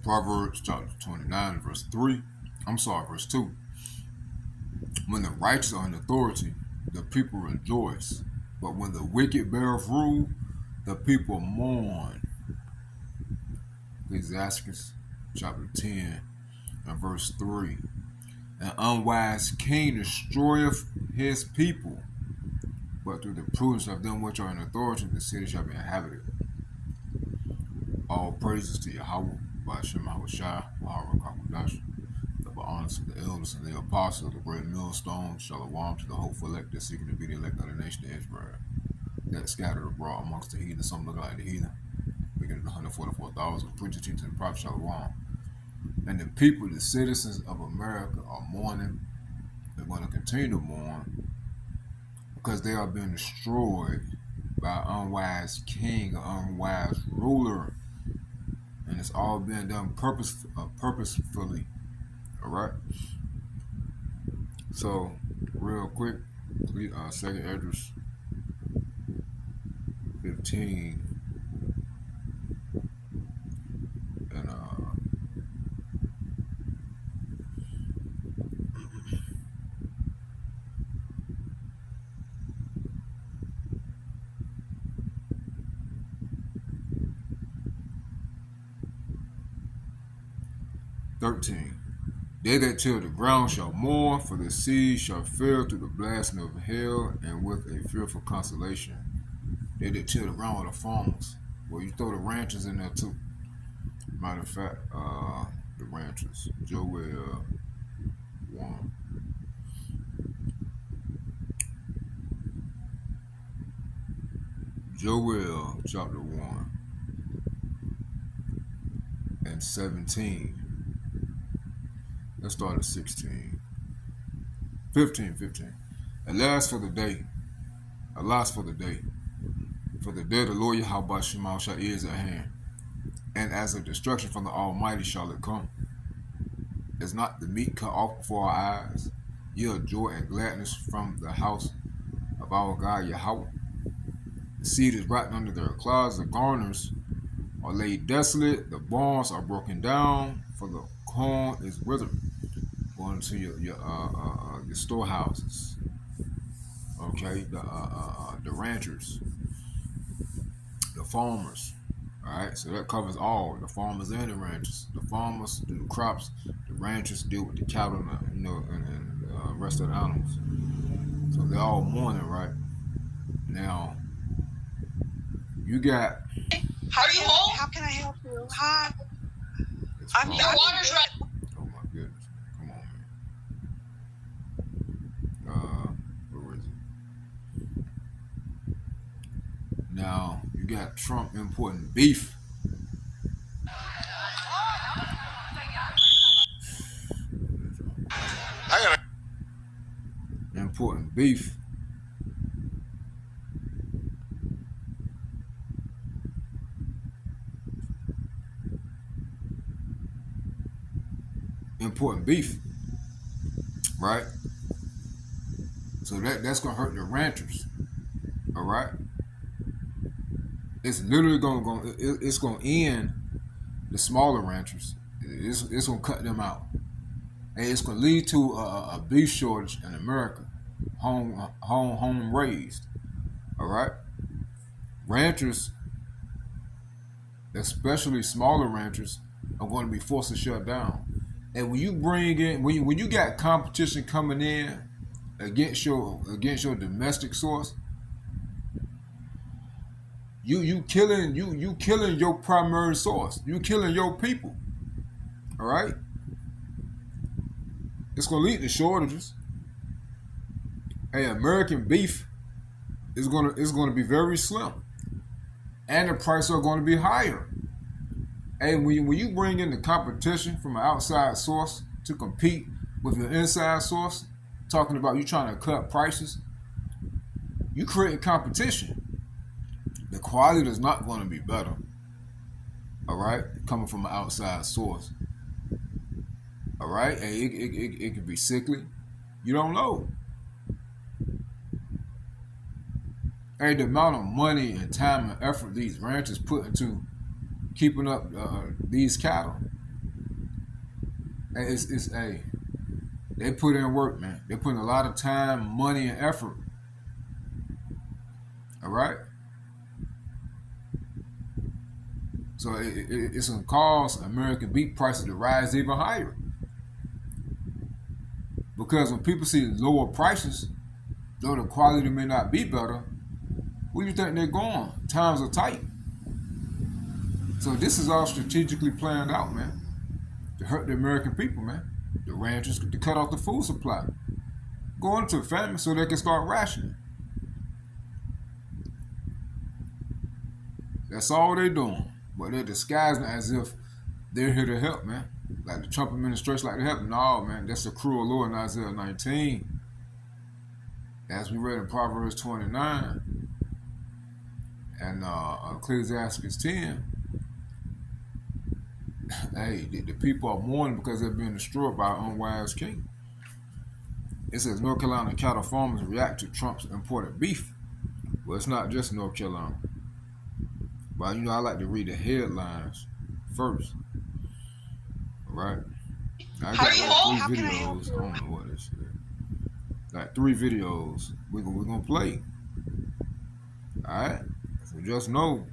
Proverbs chapter 29, verse 3. Verse 2. When the righteous are in authority, the people rejoice. But when the wicked beareth rule, the people mourn. Ecclesiastes chapter 10 and verse 3. An unwise king destroyeth his people, but through the prudence of them which are in authority, the city shall be inhabited. All praises to Yahweh, by Shem Yahushua, Maharakakadash. Double honors to the elders and the apostles, the great millstone, Shalom to the hopeful elect that seeking to be the elect of the nation of Israel, that scattered abroad amongst the heathen, some look like the heathen, beginning 144,000, preaching, teaching, and prophet Shalom. And the people, the citizens of America, are mourning. They're going to continue to mourn because they are being destroyed by an unwise king, an unwise ruler. And it's all being done purposefully. All right. So, real quick, second Esdras 15 and 13. They that till the ground shall mourn, for the seed shall fail through the blasting of hell, and with a fearful consolation. They that till the ground are the farmers. Well, you throw the ranchers in there too. Matter of fact, the ranchers. Joel 1. Joel chapter 1 and 17. Let's start at 16. 15. Alas for the day. Alas for the day. For the day of the Lord Yahweh Shema is at hand. And as a destruction from the Almighty shall it come. Is not the meat cut off before our eyes? Yield joy and gladness from the house of our God Yahweh. The seed is rotten under their clouds, the garners are laid desolate, the barns are broken down, for the corn is withered. Going to your storehouses. Okay, the ranchers, the farmers. All right, so that covers all the farmers and the ranchers. The farmers do the crops, the ranchers deal with the cattle, and the rest of the animals. So they're all mourning, right? Now, you got. How can I help you? Hi. Your water's right. Oh my goodness! Come on, man. Where is it? Now you got Trump importing beef. Importing beef. Importing beef, right? So that's gonna hurt the ranchers. All right, it's literally it's gonna end the smaller ranchers. It's gonna cut them out, and it's gonna lead to a beef shortage in America, home raised. All right, ranchers, especially smaller ranchers, are going to be forced to shut down. And when you bring in, when you got competition coming in against your domestic source, you killing your primary source. You killing your people. All right. It's gonna lead to shortages. Hey, American beef is gonna be very slim, and the prices are going to be higher. And when you bring in the competition from an outside source to compete with your inside source, talking about you trying to cut prices, you create competition. The quality is not going to be better. All right, coming from an outside source. All right, and it could be sickly. You don't know. Hey, the amount of money and time and effort these ranchers put into keeping up these cattle. And they put in work, man. They put in a lot of time, money, and effort. All right. So it's going to cause American beef prices to rise even higher. Because when people see lower prices, though the quality may not be better, where do you think they're going? Times are tight. So this is all strategically planned out, man, to hurt the American people, man. The ranchers, to cut off the food supply, go into famine so they can start rationing. That's all they're doing. But they're disguising as if they're here to help, man. Like the Trump administration like to help. No, man, that's the cruel law in Isaiah 19. As we read in Proverbs 29 and Ecclesiastes 10. Hey, the people are mourning because they're being destroyed by an unwise king. It says North Carolina cattle farmers react to Trump's imported beef. Well, it's not just North Carolina. But, I like to read the headlines first. All right? I got like 3 videos. I don't know what this is. Like 3 videos we're gonna play. All right? So just know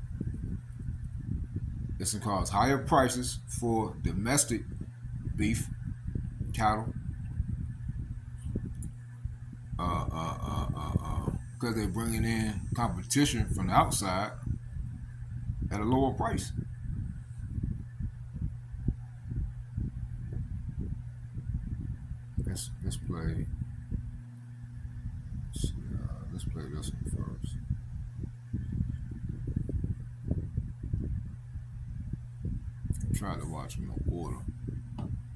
this can cause higher prices for domestic beef, cattle, because they're bringing in competition from the outside at a lower price. Let's play. Let's play this one first. I'm trying to watch my order.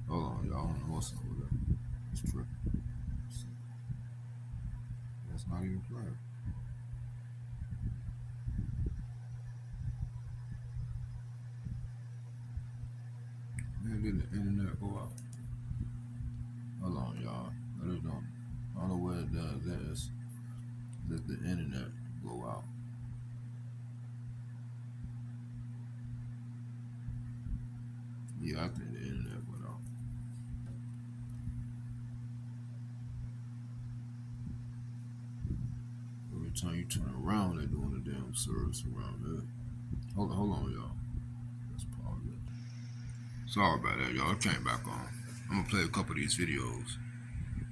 Hold on, y'all. I don't know what's up with that. It's tricky. That's not even playing. Man, did the internet go out? Hold on, y'all. I don't know where it does this. Let the internet go out. Yeah, I think the internet went out. Every time you turn around, they're doing the damn service around there. Hold on, y'all. Let's pause it. Sorry about that, y'all. It came back on. I'm gonna play a couple of these videos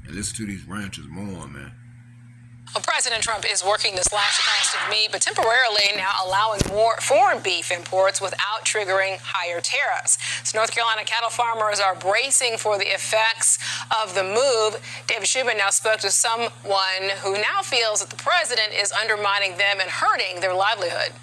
and listen to these ranchers mourn, man. Well, President Trump is working to slash the cost of meat, but temporarily now allowing more foreign beef imports without triggering higher tariffs. So North Carolina cattle farmers are bracing for the effects of the move. David Shubin now spoke to someone who now feels that the president is undermining them and hurting their livelihood.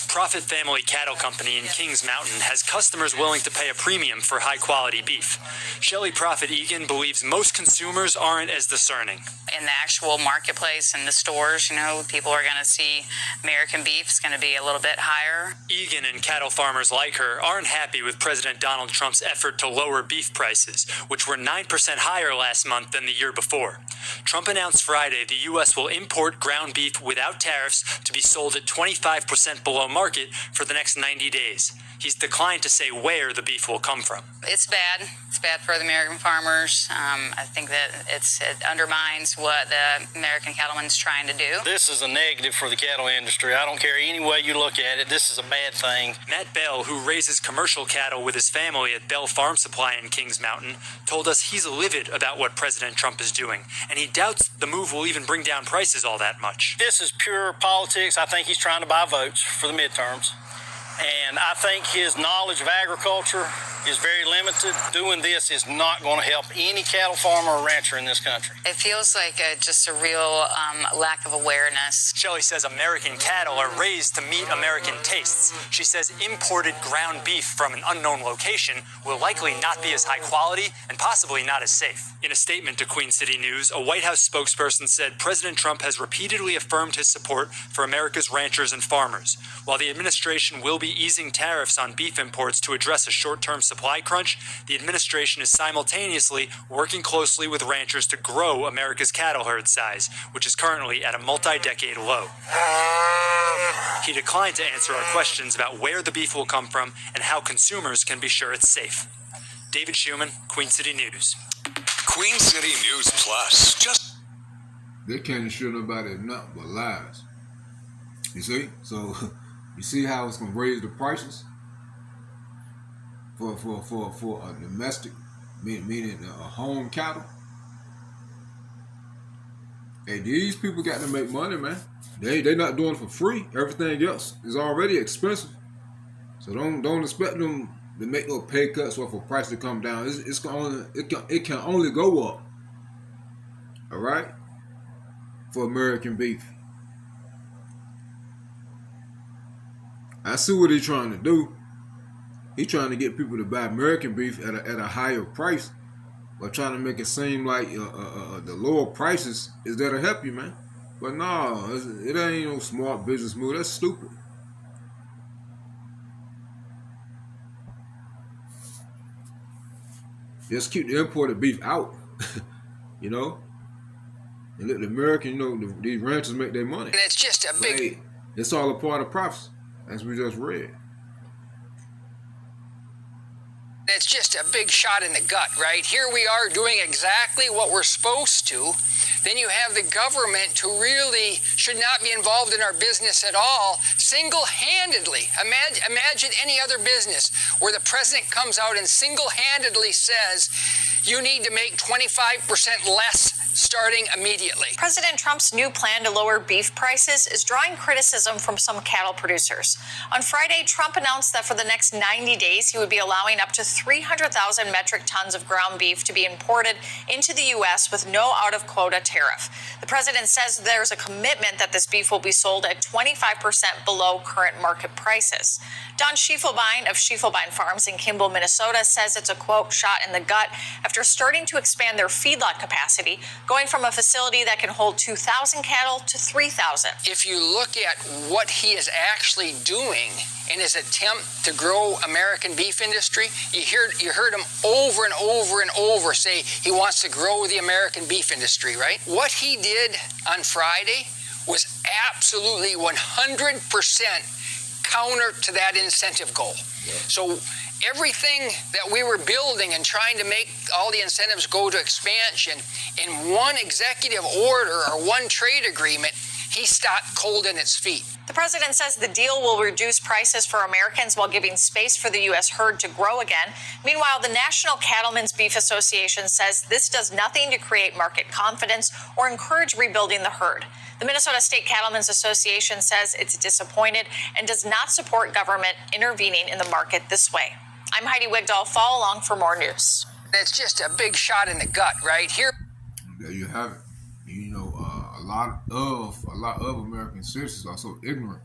Profit Family Cattle Company in Kings Mountain has customers willing to pay a premium for high-quality beef. Shelley Profit Egan believes most consumers aren't as discerning. In the actual marketplace and the stores, people are going to see American beef is going to be a little bit higher. Egan and cattle farmers like her aren't happy with President Donald Trump's effort to lower beef prices, which were 9% higher last month than the year before. Trump announced Friday the U.S. will import ground beef without tariffs to be sold at 25% below market for the next 90 days. He's declined to say where the beef will come from. It's bad. It's bad for the American farmers. I think that it undermines what the American cattleman's trying to do. This is a negative for the cattle industry. I don't care any way you look at it. This is a bad thing. Matt Bell, who raises commercial cattle with his family at Bell Farm Supply in Kings Mountain, told us he's livid about what President Trump is doing, and he doubts the move will even bring down prices all that much. This is pure politics. I think he's trying to buy votes for the midterms. And I think his knowledge of agriculture is very limited. Doing this is not going to help any cattle farmer or rancher in this country. It feels like just a real lack of awareness. Shelley says American cattle are raised to meet American tastes. She says imported ground beef from an unknown location will likely not be as high quality and possibly not as safe. In a statement to Queen City News, a White House spokesperson said President Trump has repeatedly affirmed his support for America's ranchers and farmers. While the administration will be easing tariffs on beef imports to address a short-term supply crunch, the administration is simultaneously working closely with ranchers to grow America's cattle herd size, which is currently at a multi-decade low. He declined to answer our questions about where the beef will come from and how consumers can be sure it's safe. David Schumann, Queen City News. Queen City News Plus. They can't assure nobody nothing but lies. You see? So, you see how it's going to raise the prices for a domestic, meaning a home cattle? Hey, these people got to make money, man. They're not doing it for free. Everything else is already expensive. So don't expect them to make no pay cuts or for price to come down. It can only go up. All right, for American beef. I see what he's trying to do. He's trying to get people to buy American beef at a higher price, but trying to make it seem like the lower prices is there to help you, man. But no, it ain't no smart business move. That's stupid. Just keep the imported beef out, you know, and let the American, you know, these ranchers make their money. And it's just a big... Hey, it's all a part of profits, as we just read. It's just a big shot in the gut, right? Here we are doing exactly what we're supposed to. Then you have the government who really should not be involved in our business at all, single-handedly. Imagine any other business where the president comes out and single-handedly says, you need to make 25% less starting immediately. President Trump's new plan to lower beef prices is drawing criticism from some cattle producers. On Friday, Trump announced that for the next 90 days, he would be allowing up to 300,000 metric tons of ground beef to be imported into the U.S. with no out-of-quota tariff. The president says there's a commitment that this beef will be sold at 25% below current market prices. Don Schiefelbein of Schiefelbein Farms in Kimball, Minnesota, says it's a, quote, shot in the gut after starting to expand their feedlot capacity, going from a facility that can hold 2,000 cattle to 3,000. If you look at what he is actually doing in his attempt to grow American beef industry, you heard him over and over and over say he wants to grow the American beef industry, right? What he did on Friday was absolutely 100% counter to that incentive goal. Yeah. So everything that we were building and trying to make all the incentives go to expansion, in one executive order or one trade agreement, he stopped cold in its feet. The president says the deal will reduce prices for Americans while giving space for the U.S. herd to grow again. Meanwhile, the National Cattlemen's Beef Association says this does nothing to create market confidence or encourage rebuilding the herd. The Minnesota State Cattlemen's Association says it's disappointed and does not support government intervening in the market this way. I'm Heidi Wigdahl. Follow along for more news. It's just a big shot in the gut, right here. There you have it. You know, a lot of American citizens are so ignorant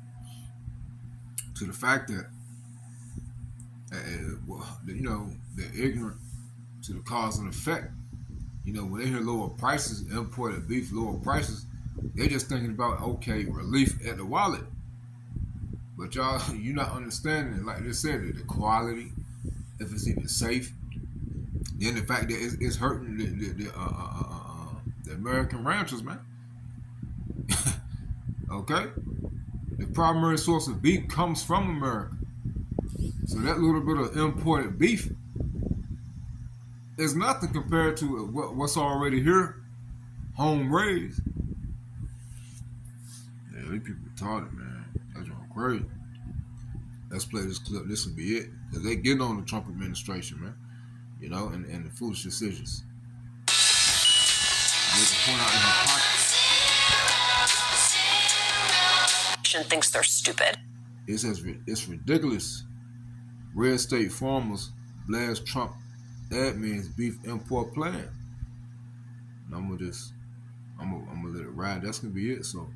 to the fact that, they're ignorant to the cause and effect. You know, when they hear lower prices, imported beef, lower prices, they're just thinking about, okay, relief at the wallet. But y'all, you're not understanding, like they said, the quality, if it's even safe, then the fact that it's hurting the American ranchers, man. Okay? The primary source of beef comes from America. So that little bit of imported beef is nothing compared to what's already here, home raised. Yeah, these people retarded, man. That's crazy. Let's play this clip. This will be it. Because they getting on the Trump administration, man. You know, and the foolish decisions. There's a point out in her pocket. Thinks they're stupid. It says it's ridiculous. Red state farmers blast Trump admin's beef import plan. And I'm gonna let it ride. That's gonna be it. So,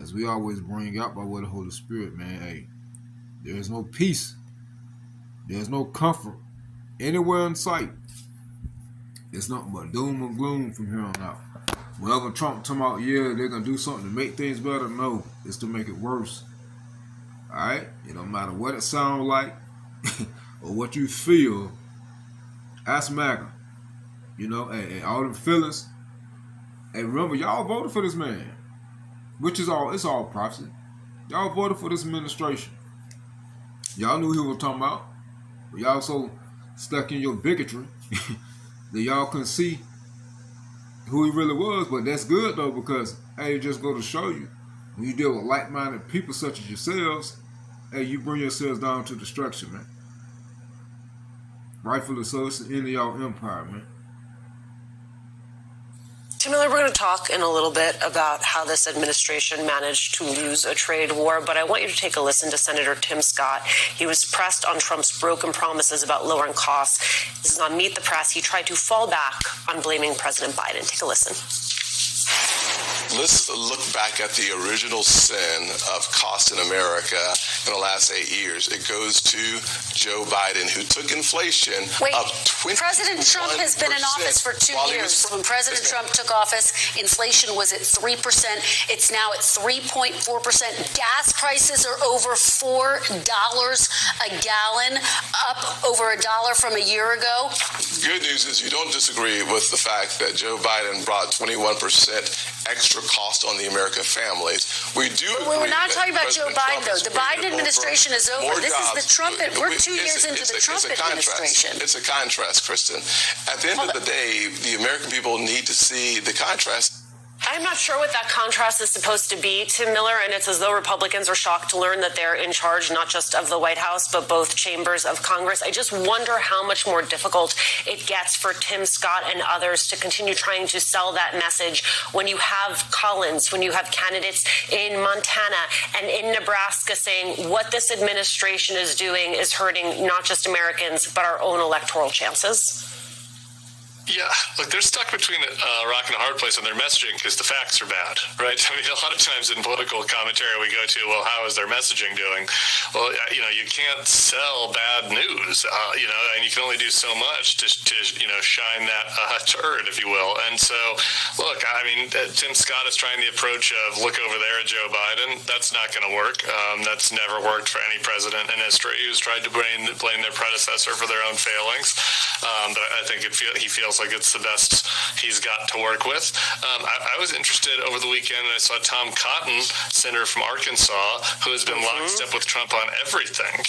as we always bring out by way of the Holy Spirit, man, hey, there is no peace. There's no comfort anywhere in sight. It's nothing but doom and gloom from here on out. Whenever Trump talking about, yeah, they're going to do something to make things better, no, it's to make it worse. All right? It don't matter what it sounds like or what you feel, ask MAGA. You know, and all them feelings. And remember, y'all voted for this man, which is it's all prophecy. Y'all voted for this administration. Y'all knew who he was talking about. But y'all so stuck in your bigotry that y'all couldn't see who he really was. But that's good though, because hey, it just go to show you, when you deal with like-minded people such as yourselves, hey, you bring yourselves down to destruction, man. Rightfully so, it's the end of y'all empire, man. Tim Miller, we're going to talk in a little bit about how this administration managed to lose a trade war, but I want you to take a listen to Senator Tim Scott. He was pressed on Trump's broken promises about lowering costs. This is on Meet the Press. He tried to fall back on blaming President Biden. Take a listen. Let's look back at the original sin of cost in America in the last 8 years. It goes to Joe Biden, who took inflation up 21%. President Trump has been in office for 2 years. When President Trump took office, inflation was at 3%. It's now at 3.4%. Gas prices are over $4 a gallon, up over $1 from a year ago. Good news is you don't disagree with the fact that Joe Biden brought 21% extra cost on the American families. We do agree. We're not talking about Joe Biden, though. The Biden administration is over. This is the Trump. We're 2 years into the Trump administration. It's a contrast, Kristen. At the end of the day, the American people need to see the contrast. I'm not sure what that contrast is supposed to be, Tim Miller, and it's as though Republicans are shocked to learn that they're in charge not just of the White House, but both chambers of Congress. I just wonder how much more difficult it gets for Tim Scott and others to continue trying to sell that message when you have Collins, when you have candidates in Montana and in Nebraska saying what this administration is doing is hurting not just Americans, but our own electoral chances. Yeah, look, they're stuck between a rock and a hard place on their messaging because the facts are bad, right? I mean, a lot of times in political commentary we go to, well, how is their messaging doing? Well, you know, you can't sell bad news, you know, and you can only do so much to you know, shine that turd, if you will. And so, look, I mean, Tim Scott is trying the approach of look over there at Joe Biden. That's not going to work. That's never worked for any president in history who's tried to blame their predecessor for their own failings. But I think he feels like it's the best he's got to work with. I was interested over the weekend, and I saw Tom Cotton, senator from Arkansas, who has been lockstep with Trump on everything,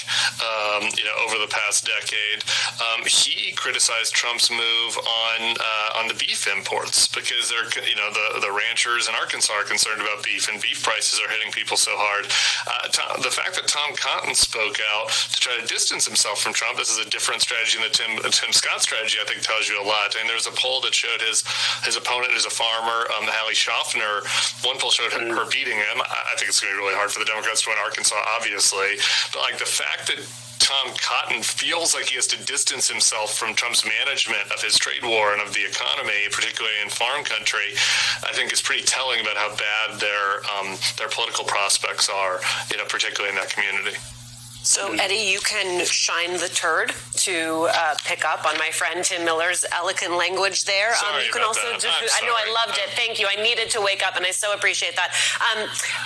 you know, over the past decade. He criticized Trump's move on the beef imports because they're, you know, the ranchers in Arkansas are concerned about beef, and beef prices are hitting people so hard. The fact that Tom Cotton spoke out to try to distance himself from Trump, this is a different strategy than the Tim Scott strategy, I think tells you a lot. And there was a poll that showed his opponent is a farmer, Hallie Schaffner. One poll showed her beating him. I think it's going to be really hard for the Democrats to win Arkansas, obviously. But like the fact that Tom Cotton feels like he has to distance himself from Trump's management of his trade war and of the economy, particularly in farm country, I think is pretty telling about how bad their political prospects are, you know, particularly in that community. So, Eddie, you can shine the turd to pick up on my friend Tim Miller's eloquent language there. You can also do, I know I loved it. Thank you. I needed to wake up, and I so appreciate that.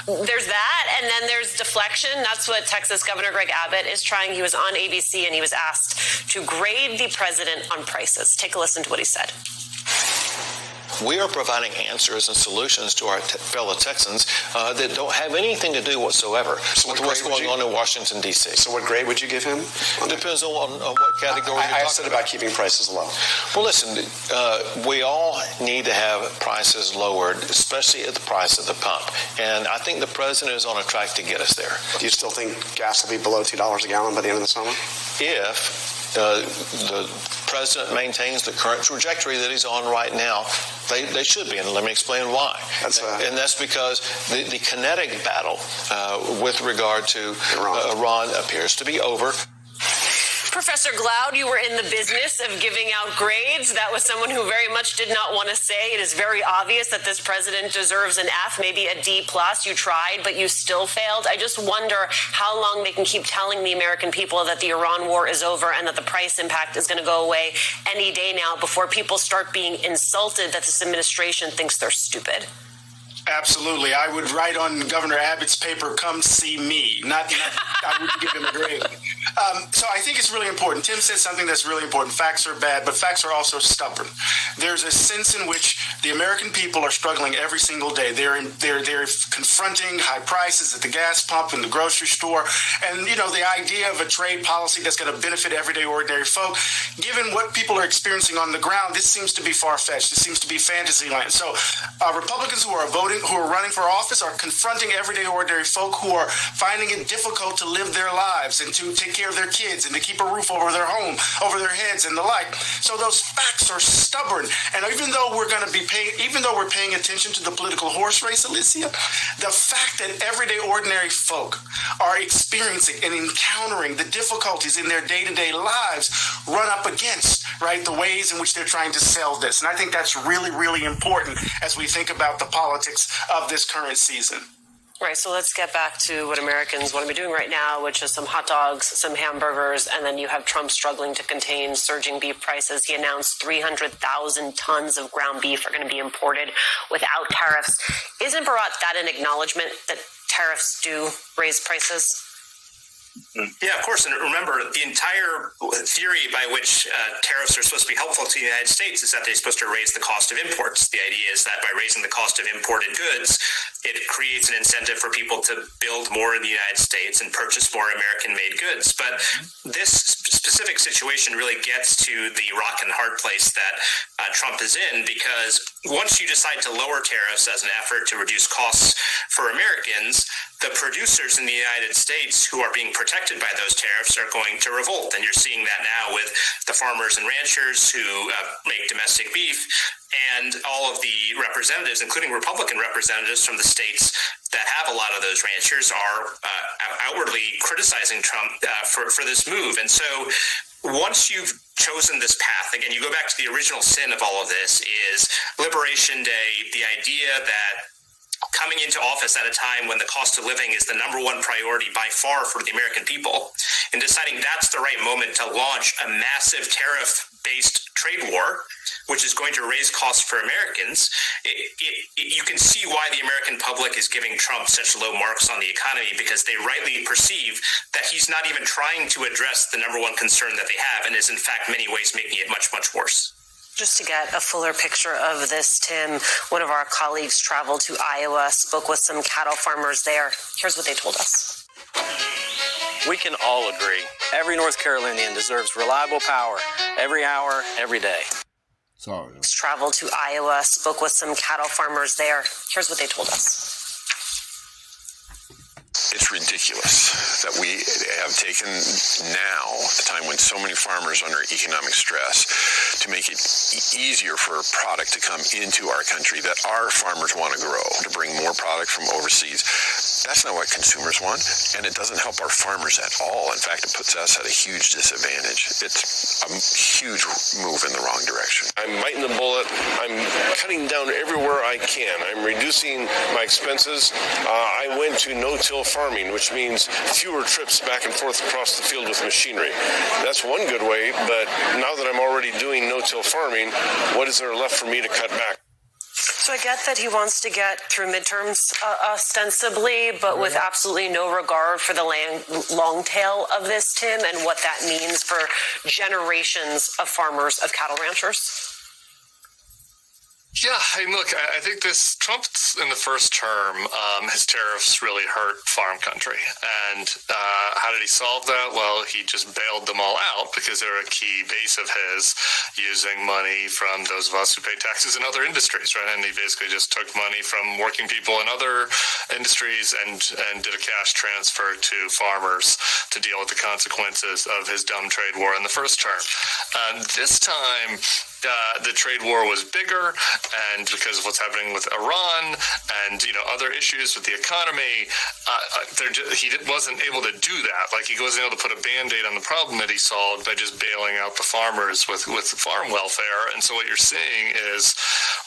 There's that, and then there's deflection. That's what Texas Governor Greg Abbott is trying. He was on ABC, and he was asked to grade the president on prices. Take a listen to what he said. We are providing answers and solutions to our fellow Texans that don't have anything to do whatsoever with what's going on in Washington, D.C. So what grade would you give him? It depends on what category you're talking about keeping prices low. Well, listen, we all need to have prices lowered, especially at the price at the pump. And I think the president is on a track to get us there. Do you still think gas will be below $2 a gallon by the end of the summer? If the president maintains the current trajectory that he's on right now, they should be, and let me explain why. And that's because the kinetic battle with regard to Iran appears to be over. Professor Glaude, you were in the business of giving out grades. That was someone who very much did not want to say it is very obvious that this president deserves an F, maybe a D+. You tried, but you still failed. I just wonder how long they can keep telling the American people that the Iran war is over and that the price impact is going to go away any day now before people start being insulted that this administration thinks they're stupid. Absolutely. I would write on Governor Abbott's paper, come see me. Not I wouldn't give him a grade. So I think it's really important. Tim said something that's really important. Facts are bad, but facts are also stubborn. There's a sense in which the American people are struggling every single day. They're confronting high prices at the gas pump and the grocery store, and the idea of a trade policy that's going to benefit everyday ordinary folk. Given what people are experiencing on the ground, this seems to be far-fetched. This seems to be fantasy land. So Republicans who are running for office are confronting everyday ordinary folk who are finding it difficult to live their lives and to take care of their kids and to keep a roof over their home, over their heads and the like. So those facts are stubborn. And even though we're paying attention to the political horse race, Alicia, the fact that everyday ordinary folk are experiencing and encountering the difficulties in their day-to-day lives run up against, right, the ways in which they're trying to sell this. And I think that's really, really important as we think about the politics of this current season. Right, so let's get back to what Americans want to be doing right now, which is some hot dogs, some hamburgers, and then you have Trump struggling to contain surging beef prices. He announced 300,000 tons of ground beef are going to be imported without tariffs. Isn't Bharat that an acknowledgement that tariffs do raise prices? Yeah, of course. And remember, the entire theory by which tariffs are supposed to be helpful to the United States is that they're supposed to raise the cost of imports. The idea is that by raising the cost of imported goods, it creates an incentive for people to build more in the United States and purchase more American-made goods. But this specific situation really gets to the rock and hard place that Trump is in, because once you decide to lower tariffs as an effort to reduce costs for Americans, the producers in the United States who are being protected by those tariffs are going to revolt. And you're seeing that now with the farmers and ranchers who make domestic beef, and all of the representatives, including Republican representatives from the states that have a lot of those ranchers, are outwardly criticizing Trump for this move. And so once you've chosen this path, again, you go back to the original sin of all of this is Liberation Day, the idea that coming into office at a time when the cost of living is the number one priority by far for the American people, and deciding that's the right moment to launch a massive tariff-based trade war, which is going to raise costs for Americans, you can see why the American public is giving Trump such low marks on the economy, because they rightly perceive that he's not even trying to address the number one concern that they have, and is in fact many ways making it much, much worse. Just to get a fuller picture of this, Tim, one of our colleagues traveled to Iowa, spoke with some cattle farmers there. Here's what they told us. We can all agree every North Carolinian deserves reliable power every hour, every day. Sorry. Traveled to Iowa, spoke with some cattle farmers there. Here's what they told us. It's ridiculous that we have taken now, a time when so many farmers are under economic stress, to make it easier for a product to come into our country that our farmers want to grow, to bring more product from overseas. That's not what consumers want, and it doesn't help our farmers at all. In fact, it puts us at a huge disadvantage. It's a huge move in the wrong direction. I'm biting the bullet. I'm cutting down everywhere I can. I'm reducing my expenses. I went to no-till farming, which means fewer trips back and forth across the field with machinery. That's one good way, but now that I'm already doing no-till farming, what is there left for me to cut back? So I get that he wants to get through midterms ostensibly, but with absolutely no regard for the long tail of this, Tim, and what that means for generations of farmers, of cattle ranchers. Yeah, look, I think this Trump in the first term, his tariffs really hurt farm country. And how did he solve that? Well, he just bailed them all out because they're a key base of his, using money from those of us who pay taxes in other industries, right? And he basically just took money from working people in other industries and did a cash transfer to farmers to deal with the consequences of his dumb trade war in the first term. This time, the trade war was bigger, and because of what's happening with Iran and other issues with the economy, he wasn't able to do that. Like, he wasn't able to put a Band-Aid on the problem that he solved by just bailing out the farmers with farm welfare. And so what you're seeing is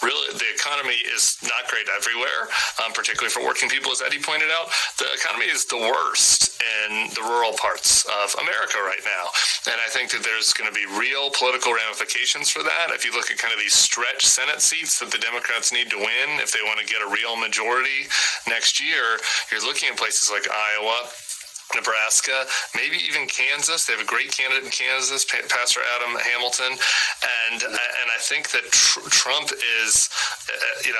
really the economy is not great everywhere, particularly for working people, as Eddie pointed out. The economy is the worst in the rural parts of America right now. And I think that there's going to be real political ramifications for that. If you look at kind of these stretch Senate seats that the Democrats need to win if they want to get a real majority next year, you're looking at places like Iowa, Nebraska, maybe even Kansas. They have a great candidate in Kansas, Pastor Adam Hamilton, and I think that Trump is,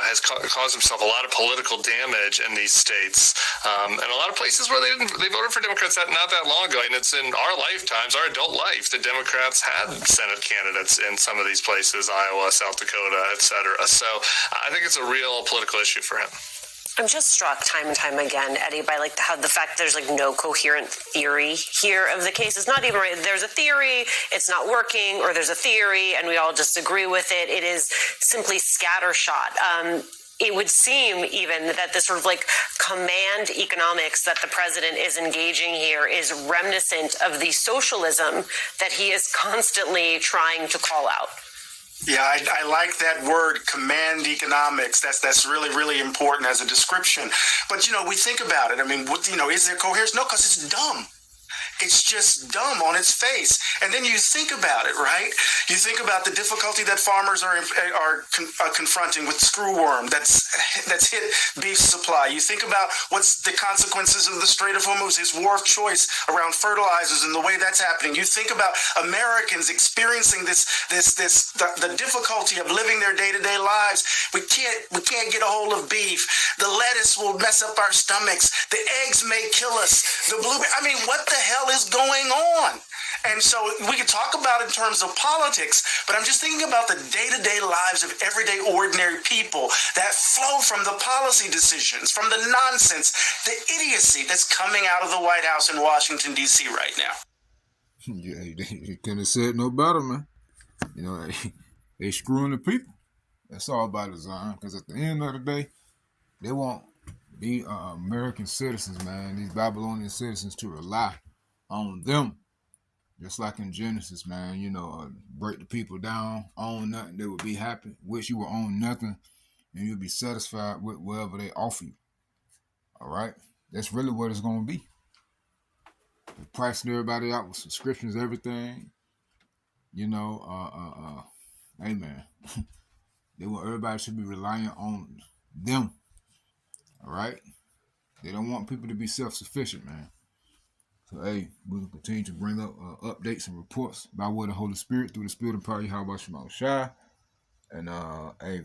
has caused himself a lot of political damage in these states, and a lot of places where they voted for Democrats not that long ago, and it's in our lifetimes, our adult life, the Democrats had Senate candidates in some of these places, Iowa, South Dakota, etc. So I think it's a real political issue for him. I'm just struck time and time again, Eddie, by how the fact there's no coherent theory here of the case. It's not even right. There's a theory, it's not working, or there's a theory and we all disagree with it. It is simply scattershot. It would seem even that this sort of command economics that the president is engaging here is reminiscent of the socialism that he is constantly trying to call out. Yeah, I like that word, command economics. That's really, really important as a description. But, we think about it. I mean, is there coherence? No, because it's dumb. It's just dumb on its face. And then you think about it, right? You think about the difficulty that farmers are confronting with screwworm that's hit beef supply. You think about what's the consequences of the Strait of Hormuz, his war of choice around fertilizers and the way that's happening. You think about Americans experiencing the difficulty of living their day-to-day lives. We can't get a hold of beef. The lettuce will mess up our stomachs. The eggs may kill us. The blueberry. I mean, what the hell is going on? And so we could talk about it in terms of politics, but I'm just thinking about the day-to-day lives of everyday ordinary people that flow from the policy decisions, from the nonsense, the idiocy that's coming out of the White House in Washington, D.C. right now. Yeah, you couldn't have said no better, man. They screwing the people. That's all by design, because at the end of the day, they want the American citizens, man, these Babylonian citizens, to rely on them. Just like in Genesis, man, break the people down, own nothing, they would be happy. Wish you would own nothing, and you'll be satisfied with whatever they offer you. All right? That's really what it's going to be. They're pricing everybody out with subscriptions, everything. Hey, man. Everybody should be relying on them. All right? They don't want people to be self-sufficient, man. So, hey, we'll continue to bring up updates and reports by way of the Holy Spirit through the Spirit and power of Yahweh Shema Shai. And, hey,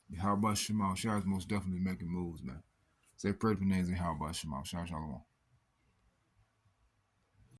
Yahweh Shema Shai is most definitely making moves, man. Say pray for names in Yahweh Shema Shai. Shalom.